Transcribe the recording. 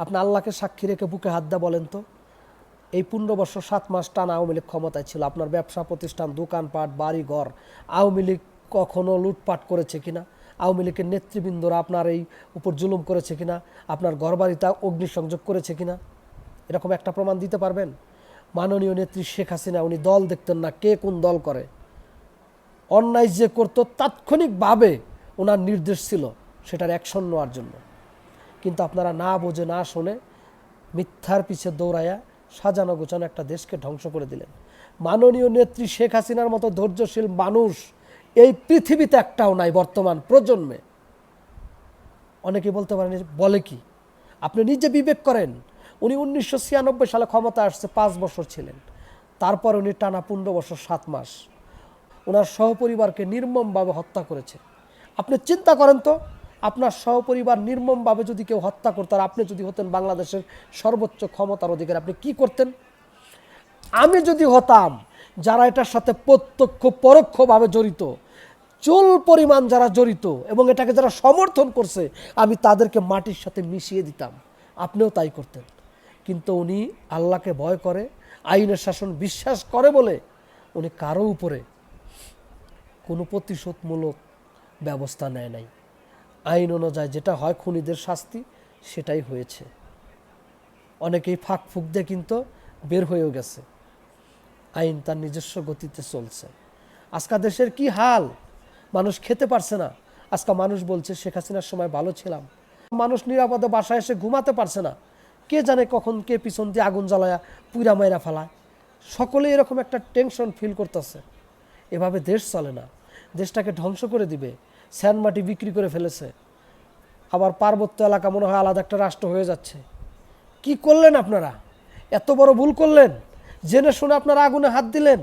আপনি আল্লাহকে সাক্ষী রেখে বুকে হাত দেয়া বলেন তো, এই 15 বছর 7 মাস টানা আওয়ামী লীগ ক্ষমতায় ছিল, আপনার ব্যবসা প্রতিষ্ঠান, দোকানপাট, বাড়ি ঘর আওয়ামী লীগ কখনো লুটপাট করেছে কিনা? আওয়ামী লীগের নেতৃবৃন্দরা আপনার এই উপর জুলুম করেছে কিনা? আপনার ঘরবাড়িতে অগ্নিসংযোগ করেছে কিনা? এরকম একটা প্রমাণ দিতে পারবেন? মাননীয় নেত্রী শেখ হাসিনা উনি দল দেখতেন না, কে কোন দল করে। অন্যায় যে করতো তাৎক্ষণিকভাবে ওনার নির্দেশ ছিল সেটার অ্যাকশন নেওয়ার জন্য। কিন্তু আপনারা না বোঝে না শোনে মিথ্যার পিছে দৌড়াইয়া সাজানো গোছানো একটা দেশকে ধ্বংস করে দিলেন। মাননীয় নেত্রী শেখ হাসিনার মতো ধৈর্যশীল মানুষ এই পৃথিবীতে একটাও নাই বর্তমান প্রজন্মে। অনেকে বলতে পারেন বলে কি, আপনি নিজে বিবেক করেন। উনি 1996 সালে ক্ষমতা আসছে, 5 বছর ছিলেন, তারপর উনি টানা 15 বছর 7 মাস ওনার সহপরিবারকে নির্মমভাবে হত্যা করেছে। আপনি চিন্তা করেন তো, আপনার সহপরিবার নির্মমভাবে যদি কেউ হত্যা করতো আর আপনি যদি হতেন বাংলাদেশের সর্বোচ্চ ক্ষমতার অধিকারী, আপনি কি করতেন? আমি যদি হতাম, যারা এটার সাথে প্রত্যক্ষ পরোক্ষভাবে জড়িত, চুল পরিমাণ যারা জড়িত এবং এটাকে যারা সমর্থন করছে, আমি তাদেরকে মাটির সাথে মিশিয়ে দিতাম। আপনিও তাই করতেন। কিন্তু উনি আল্লাহকে ভয় করে, আইনের শাসন বিশ্বাস করে বলে উনি কারো উপরে কোনো প্রতিশোধমূলক ব্যবস্থা নেয় নাই। আইন অনুযায়ী যেটা হয় খুনিদের শাস্তি, সেটাই হয়েছে। অনেকেই ফাঁক ফুক দিয়ে কিন্তু বের হয়েও গেছে। আইন তার নিজস্ব গতিতে চলছে। আজকা দেশের কি হাল, মানুষ খেতে পারছে না। আজকা মানুষ বলছে শেখ হাসিনার সময় ভালো ছিলাম। মানুষ নিরাপদে বাসায় এসে ঘুমাতে পারছে না। কে জানে কখন কে পিছন দিয়ে আগুন জ্বালায়া পুইরা মাইরা ফেলায়। সকলে এরকম একটা টেনশন ফিল করতেছে। এভাবে দেশ চলে না, দেশটাকে ধ্বংস করে দিবে। স্যান্ড মাটি বিক্রি করে ফেলেছে, আবার পার্বত্য এলাকা মনে হয় আলাদা একটা রাষ্ট্র হয়ে যাচ্ছে। কি করলেন আপনারা? এত বড় ভুল করলেন, জেনে শুনে আপনারা আগুনে হাত দিলেন।